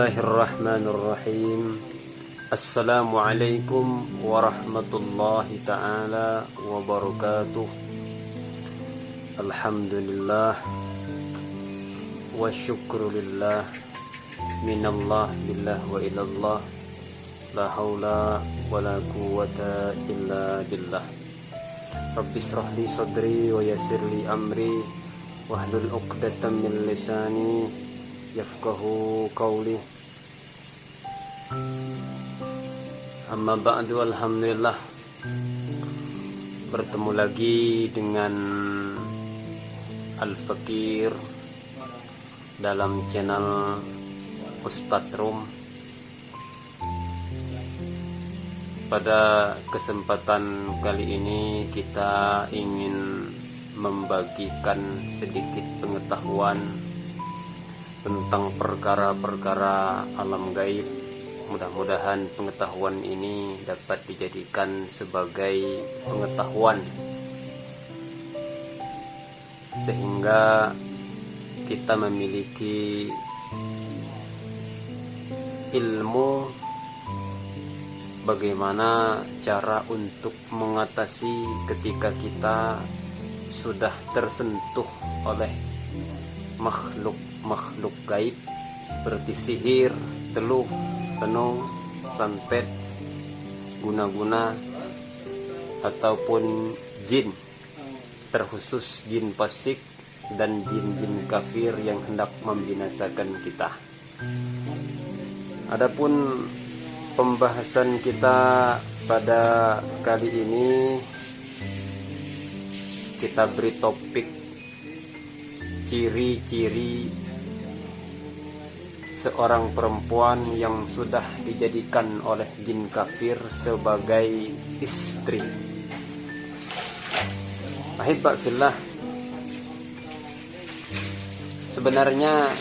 Bismillahirrahmanirrahim. Assalamualaikum warahmatullahi ta'ala wabarakatuh. Alhamdulillah wa syukrulillah, minallah billah wa ilallah, la hawla wa la quwwata illa billah. Rabbi shrah li sadri wa yassir li amri wahlul 'uqdatam min lisani yafqahu qawli. Amma ba'du, alhamdulillah bertemu lagi dengan Al-Fakir dalam channel Ustadz Rum. Pada kesempatan kali ini kita ingin membagikan sedikit pengetahuan tentang perkara-perkara alam gaib. Mudah-mudahan pengetahuan ini dapat dijadikan sebagai pengetahuan sehingga kita memiliki ilmu bagaimana cara untuk mengatasi ketika kita sudah tersentuh oleh makhluk gaib seperti sihir, teluh, tenung, santet, guna-guna ataupun jin, terkhusus jin fasik dan jin-jin kafir yang hendak membinasakan kita. Adapun pembahasan kita pada kali ini, kita beri topik ciri-ciri seorang perempuan yang sudah dijadikan oleh jin kafir sebagai istri. Ahibba fillah, sebenarnya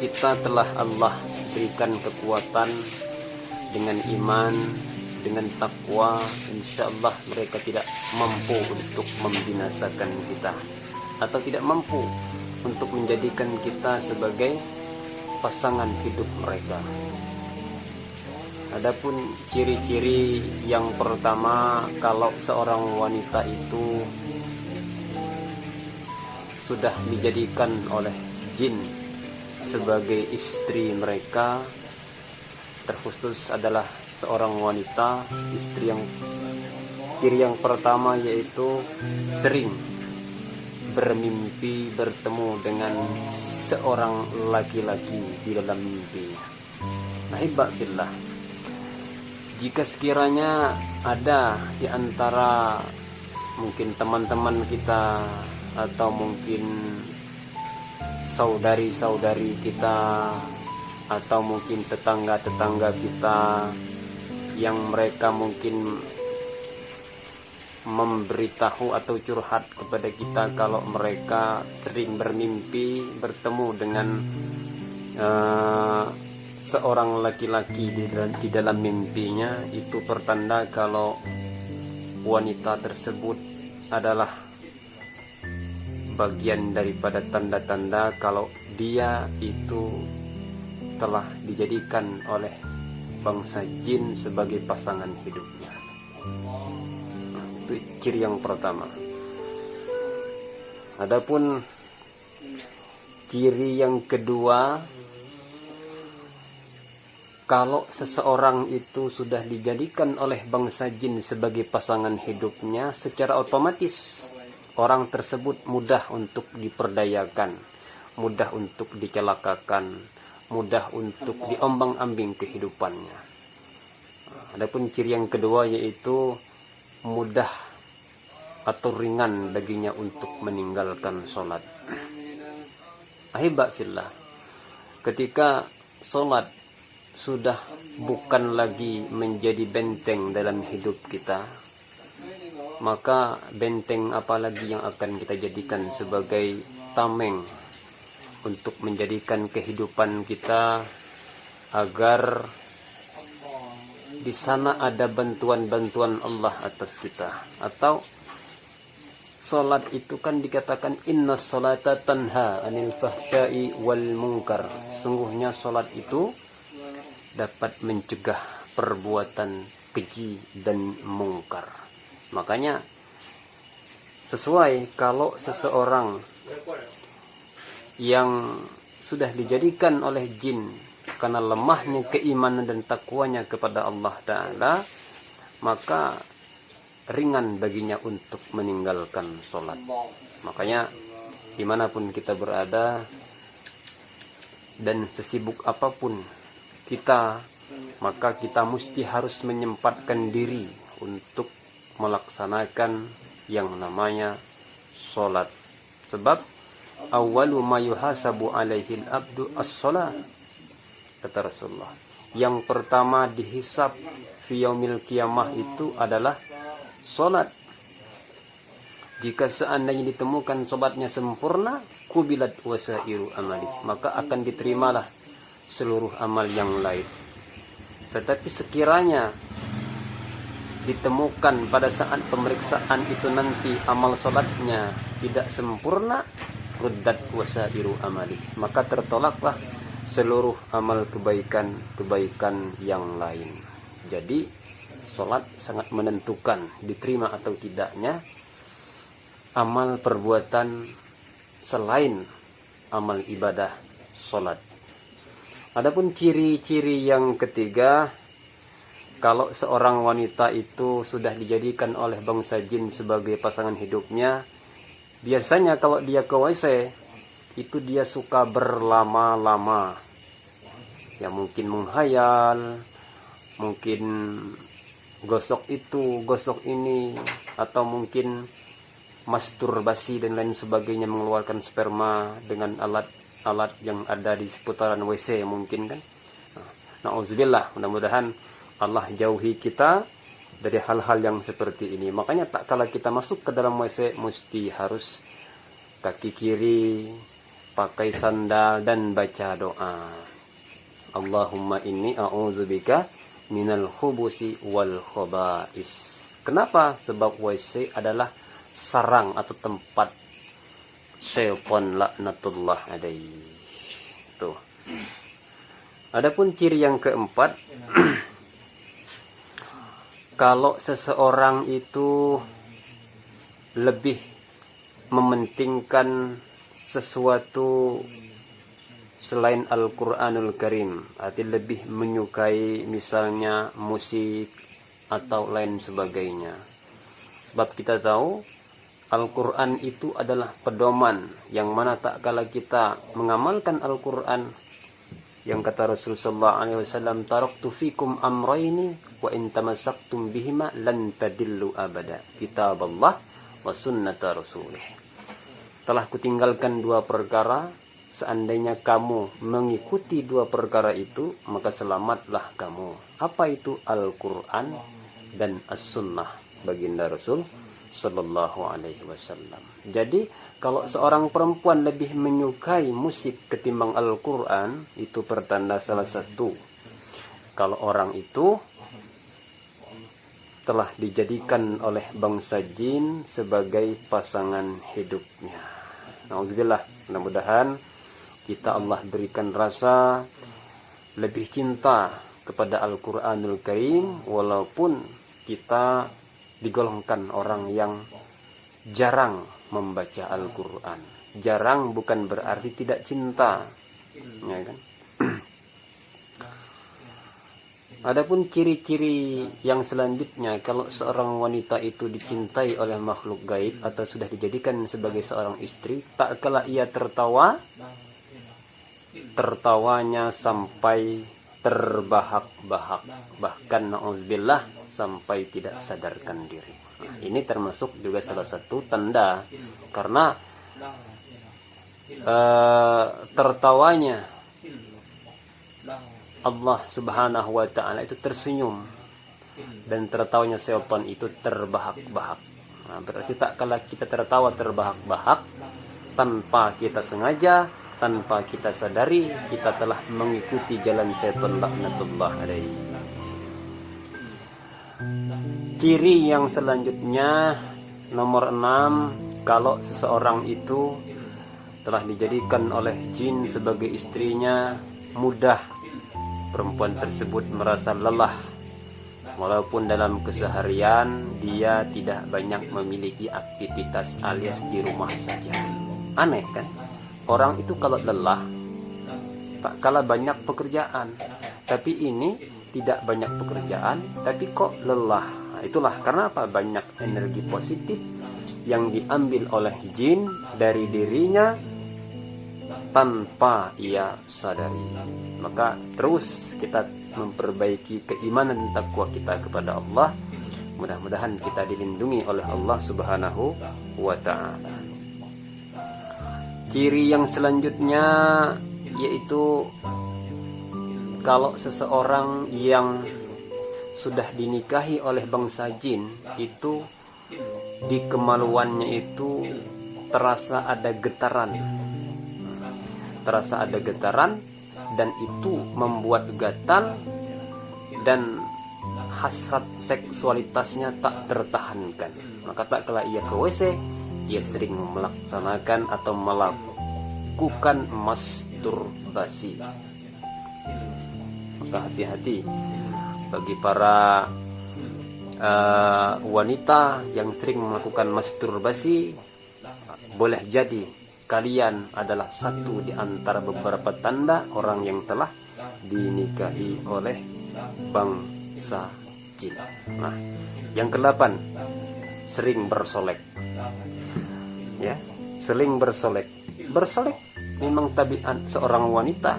kita telah Allah berikan kekuatan dengan iman, dengan takwa. Insyaallah mereka tidak mampu untuk membinasakan kita atau tidak mampu untuk menjadikan kita sebagai pasangan hidup mereka. Adapun ciri-ciri yang pertama, kalau seorang wanita itu sudah dijadikan oleh jin sebagai istri mereka, terkhusus adalah seorang wanita istri, yang ciri yang pertama yaitu sering bermimpi bertemu dengan seorang laki-laki di dalam mimpi. Ahibba fillah, jika sekiranya ada di antara mungkin teman-teman kita atau mungkin saudari-saudari kita atau mungkin tetangga-tetangga kita yang mereka mungkin memberitahu atau curhat kepada kita kalau mereka sering bermimpi bertemu dengan seorang laki-laki di dalam mimpinya, itu pertanda kalau wanita tersebut adalah bagian daripada tanda-tanda kalau dia itu telah dijadikan oleh bangsa jin sebagai pasangan hidupnya. Itu ciri yang pertama. Adapun ciri yang kedua, kalau seseorang itu sudah dijadikan oleh bangsa jin sebagai pasangan hidupnya, secara otomatis orang tersebut mudah untuk diperdayakan, mudah untuk dicelakakan, mudah untuk diombang-ambing kehidupannya. Adapun ciri yang kedua yaitu mudah atau ringan baginya untuk meninggalkan sholat. Ahibba fillah, ketika sholat sudah bukan lagi menjadi benteng dalam hidup kita, maka benteng apalagi yang akan kita jadikan sebagai tameng untuk menjadikan kehidupan kita agar di sana ada bantuan-bantuan Allah atas kita, atau Salat itu kan dikatakan inna salata tanha anil fahsya'i wal munkar. Sungguhnya salat itu dapat mencegah perbuatan keji dan mungkar. Makanya sesuai kalau seseorang yang sudah dijadikan oleh jin karena lemahnya keimanan dan takwanya kepada Allah Ta'ala, maka ringan baginya untuk meninggalkan sholat. Makanya dimanapun kita berada dan sesibuk apapun kita, maka kita mesti harus menyempatkan diri untuk melaksanakan yang namanya sholat. Sebab awwalu ma yuhasabu alaihi al-abdu as-shalah, kata Rasulullah. Yang pertama dihisab fi yaumil qiyamah itu adalah sholat. Jika seandainya ditemukan sholatnya sempurna, kubilat wasairu amali, maka akan diterimalah seluruh amal yang lain. Tetapi sekiranya ditemukan pada saat pemeriksaan itu nanti amal sholatnya tidak sempurna, ruddat wasairu amali, maka tertolaklah seluruh amal kebaikan yang lain. Jadi sholat sangat menentukan diterima atau tidaknya amal perbuatan selain amal ibadah sholat. Adapun ciri-ciri yang ketiga, kalau seorang wanita itu sudah dijadikan oleh bangsa jin sebagai pasangan hidupnya, biasanya kalau dia ke WC itu dia suka berlama-lama. Ya mungkin menghayal, mungkin gosok itu, gosok ini, atau mungkin masturbasi dan lain sebagainya, mengeluarkan sperma dengan alat-alat yang ada di seputaran WC mungkin kan. Nauzubillah, mudah-mudahan Allah jauhi kita dari hal-hal yang seperti ini. Makanya tak kala kita masuk ke dalam WC mesti harus kaki kiri, pakai sandal dan baca doa. Allahumma inni a'udzubika minal khubusi wal khaba'is. Kenapa? Sebab WC adalah sarang atau tempat syaitan laknatullah alaihi. Tuh. Adapun ciri yang keempat, kalau seseorang itu lebih mementingkan sesuatu selain Al-Quranul Karim, arti lebih menyukai misalnya musik atau lain sebagainya. Sebab kita tahu Al-Quran itu adalah pedoman, yang mana tak kala kita mengamalkan Al-Quran, yang kata Rasulullah SAW, taraktu fikum amrayni wa in tamassaktum bihima lan tadillu abada, kitab Allah wa sunnata rasulih. Telah kutinggalkan dua perkara, seandainya kamu mengikuti dua perkara itu, maka selamatlah kamu. Apa itu? Al-Quran dan As-Sunnah baginda Rasul Sallallahu Alaihi Wasallam. Jadi kalau seorang perempuan lebih menyukai musik ketimbang Al-Quran, itu pertanda salah satu kalau orang itu telah dijadikan oleh bangsa jin sebagai pasangan hidupnya. Nauzubillah, mudah-mudahan kita Allah berikan rasa lebih cinta kepada Al-Quranul Karim, walaupun kita digolongkan orang yang jarang membaca Al-Quran. Jarang bukan berarti tidak cinta, ya kan? Adapun ciri-ciri yang selanjutnya, kalau seorang wanita itu dicintai oleh makhluk gaib atau sudah dijadikan sebagai seorang istri, tak kala ia tertawa, tertawanya sampai terbahak-bahak, bahkan na'udzubillah sampai tidak sadarkan diri. Nah, ini termasuk juga salah satu tanda, karena tertawanya Allah Subhanahu wa Ta'ala itu tersenyum, dan tertawanya syaitan itu terbahak-bahak. Nah, berarti tak kala kita tertawa terbahak-bahak tanpa kita sengaja, tanpa kita sadari, kita telah mengikuti jalan syaitan laknatullah alaihi. Ciri yang selanjutnya nomor 6, kalau seseorang itu telah dijadikan oleh jin sebagai istrinya, mudah perempuan tersebut merasa lelah, walaupun dalam keseharian dia tidak banyak memiliki aktivitas alias di rumah saja. Aneh kan? Orang itu kalau lelah tak kalah banyak pekerjaan, tapi ini tidak banyak pekerjaan tapi kok lelah. Nah, itulah karena apa? Banyak energi positif yang diambil oleh jin dari dirinya tanpa ia sadari. Maka terus kita memperbaiki keimanan dan takwa kita kepada Allah. Mudah-mudahan kita dilindungi oleh Allah Subhanahu wa ta'ala. Ciri yang selanjutnya yaitu kalau seseorang yang sudah dinikahi oleh bangsa jin itu di kemaluannya itu terasa ada getaran. Dan itu membuat gatal dan hasrat seksualitasnya tak tertahankan. Maka tak kala ia ke WC, ia sering melaksanakan atau melakukan masturbasi. Maka hati-hati bagi para wanita yang sering melakukan masturbasi. Boleh jadi kalian adalah satu di antara beberapa tanda orang yang telah dinikahi oleh bangsa jin. Nah, yang ke-8, sering bersolek. Ya, sering bersolek. Bersolek memang tabiat seorang wanita.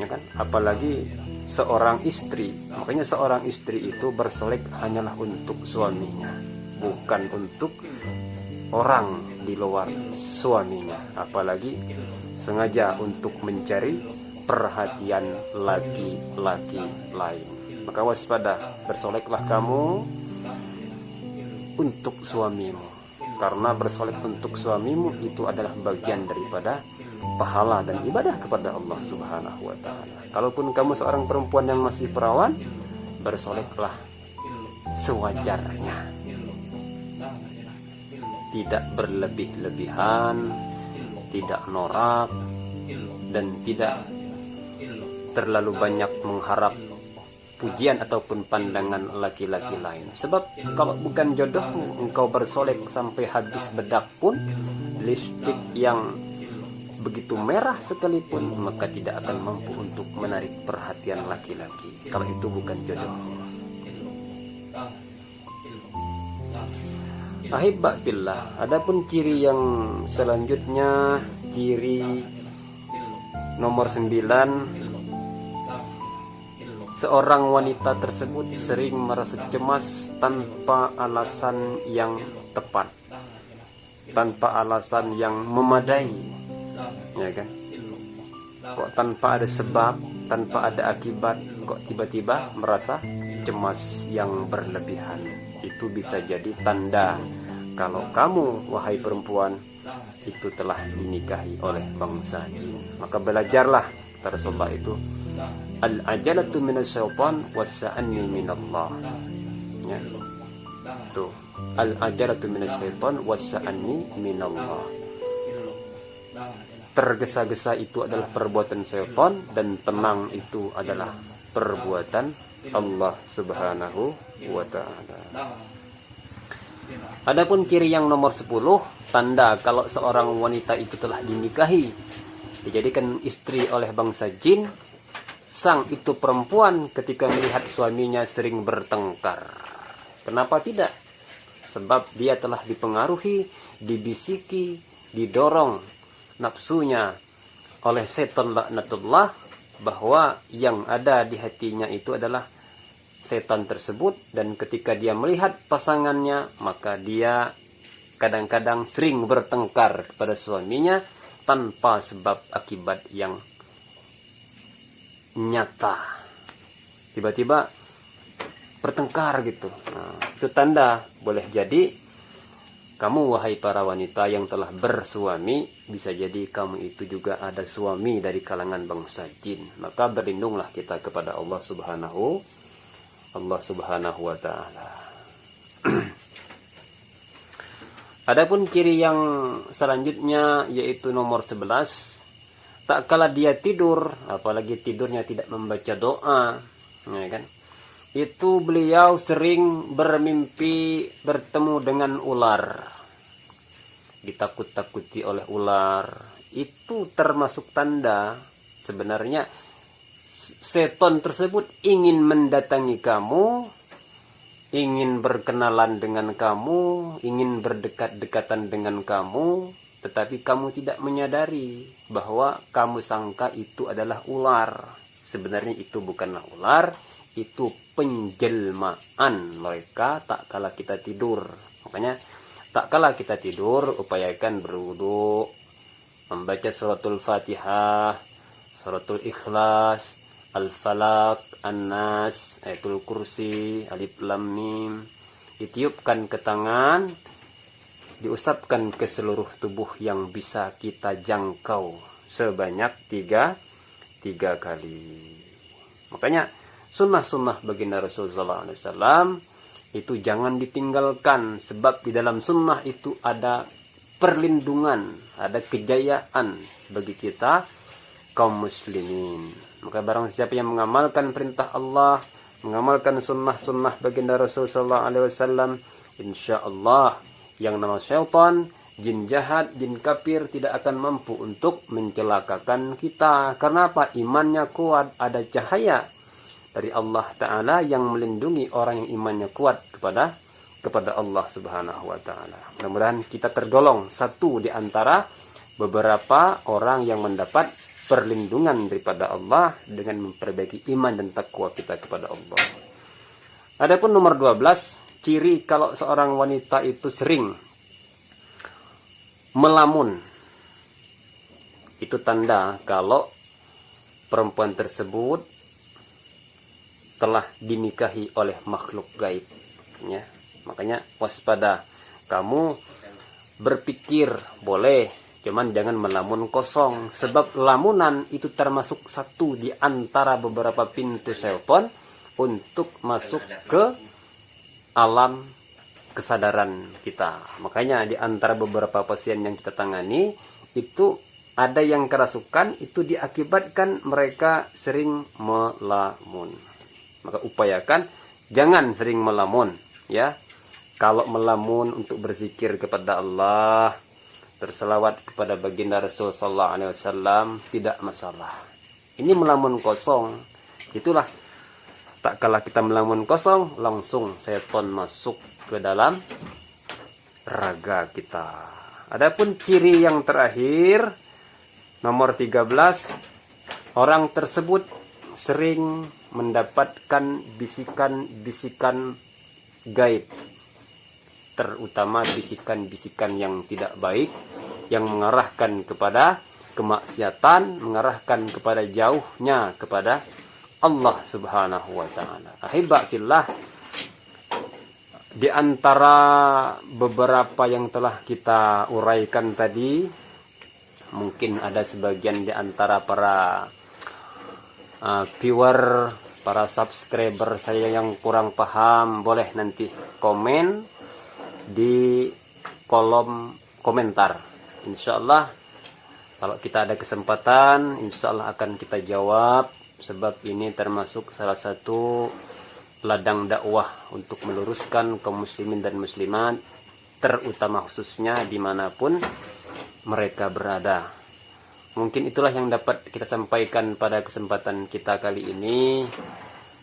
Ya kan? Apalagi seorang istri. Makanya seorang istri itu bersolek hanyalah untuk suaminya, bukan untuk orang di luar suaminya, apalagi sengaja untuk mencari perhatian laki-laki lain. Maka waspada, bersoleklah kamu untuk suamimu, karena bersolek untuk suamimu itu adalah bagian daripada pahala dan ibadah kepada Allah Subhanahu wa ta'ala. Kalaupun kamu seorang perempuan yang masih perawan, bersoleklah sewajarnya, tidak berlebih-lebihan, tidak norak, dan tidak terlalu banyak mengharap pujian ataupun pandangan laki-laki lain. Sebab kalau bukan jodohmu, engkau bersolek sampai habis bedak pun, lipstik yang begitu merah sekalipun, maka tidak akan mampu untuk menarik perhatian laki-laki kalau itu bukan jodohmu. Ahibba billah. Adapun ciri yang selanjutnya, ciri nomor 9, seorang wanita tersebut sering merasa cemas tanpa alasan yang tepat, tanpa alasan yang memadai, ya kan? Kok tanpa ada sebab, tanpa ada akibat, kok tiba-tiba merasa cemas yang berlebihan. Itu bisa jadi tanda kalau kamu, wahai perempuan, itu telah dinikahi oleh bangsa jin. Maka belajarlah, kata Rasulullah itu, al-ajalatu minasyaitan wasa'anni minallah. Ya. Tuh, al-ajalatu minasyaitan wasa'anni minallah. Tergesa-gesa itu adalah perbuatan syaitan, dan tenang itu adalah perbuatan Allah Subhanahu wa ta'ala. Adapun ciri yang nomor 10, tanda kalau seorang wanita itu telah dinikahi, dijadikan istri oleh bangsa jin, sang itu perempuan ketika melihat suaminya sering bertengkar. Kenapa tidak? Sebab dia telah dipengaruhi, dibisiki, didorong nafsunya oleh setan laknatullah, bahwa yang ada di hatinya itu adalah setan tersebut, dan ketika dia melihat pasangannya, maka dia kadang-kadang sering bertengkar kepada suaminya tanpa sebab akibat yang nyata. Tiba-tiba bertengkar gitu. Nah, itu tanda. Boleh jadi kamu, wahai para wanita yang telah bersuami, bisa jadi kamu itu juga ada suami dari kalangan bangsa jin. Maka berlindunglah kita kepada Allah Subhanahu wa ta'ala. Adapun ciri yang selanjutnya yaitu nomor 11, tak kala dia tidur, apalagi tidurnya tidak membaca doa, ya kan? Itu beliau sering bermimpi bertemu dengan ular. Ditakut-takuti oleh ular. Itu termasuk tanda sebenarnya seton tersebut ingin mendatangi kamu, ingin berkenalan dengan kamu, ingin berdekat-dekatan dengan kamu, tetapi kamu tidak menyadari bahwa kamu sangka itu adalah ular. Sebenarnya itu bukanlah ular, itu penjelmaan mereka tak kala kita tidur. Makanya tak kala kita tidur, upayakan berwudu, membaca suratul Fatihah, suratul Ikhlas, Al-Falaq, An-Nas, Ayatul Kursi, Alif Lam Mim, ditiupkan ke tangan, diusapkan ke seluruh tubuh yang bisa kita jangkau sebanyak tiga kali. Makanya sunnah-sunnah baginda Rasulullah SAW itu jangan ditinggalkan, sebab di dalam sunnah itu ada perlindungan, ada kejayaan bagi kita kaum muslimin. Maka barang siapa yang mengamalkan perintah Allah, mengamalkan sunnah-sunnah baginda Rasulullah SAW, insya Allah yang nama syaitan, jin jahat, jin kafir tidak akan mampu untuk mencelakakan kita. Karena apa? Imannya kuat, ada cahaya dari Allah Ta'ala yang melindungi orang yang imannya kuat kepada Allah Subhanahu Wa Ta'ala. Mudah-mudahan kita tergolong satu di antara beberapa orang yang mendapat perlindungan daripada Allah dengan memperbaiki iman dan takwa kita kepada Allah. Adapun nomor 12, ciri kalau seorang wanita itu sering melamun, itu tanda kalau perempuan tersebut telah dinikahi oleh makhluk gaib, ya. Makanya waspada, kamu berpikir boleh, cuman jangan melamun kosong, sebab lamunan itu termasuk satu di antara beberapa pintu syaitan untuk masuk ke alam kesadaran kita. Makanya di antara beberapa pasien yang kita tangani itu ada yang kerasukan, itu diakibatkan mereka sering melamun. Maka upayakan jangan sering melamun, ya. Kalau melamun untuk berzikir kepada Allah, berselawat kepada baginda Rasul sallallahu alaihi wasallam tidak masalah. Ini melamun kosong. Itulah tak kala kita melamun kosong, langsung setan masuk ke dalam raga kita. Adapun ciri yang terakhir nomor 13, orang tersebut sering mendapatkan bisikan-bisikan gaib, terutama bisikan-bisikan yang tidak baik, yang mengarahkan kepada kemaksiatan, mengarahkan kepada jauhnya kepada Allah Subhanahu wa Ta'ala. Ahibba fillah, di antara beberapa yang telah kita uraikan tadi, mungkin ada sebagian di antara para viewer, para subscriber saya yang kurang paham, boleh nanti komen di kolom komentar. Insya Allah kalau kita ada kesempatan, insya Allah akan kita jawab, sebab ini termasuk salah satu ladang dakwah untuk meluruskan kaum muslimin dan muslimat, terutama khususnya dimanapun mereka berada. Mungkin itulah yang dapat kita sampaikan pada kesempatan kita kali ini,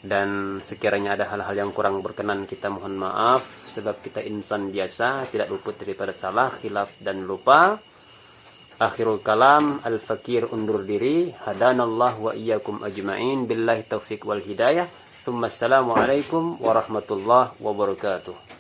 dan sekiranya ada hal-hal yang kurang berkenan kita mohon maaf, sebab kita insan biasa, tidak luput daripada salah, khilaf dan lupa. Akhirul kalam, al-fakir undur diri, hadanallah wa iyyakum ajma'in, billahi taufiq wal hidayah. Assalamualaikum warahmatullahi wabarakatuh.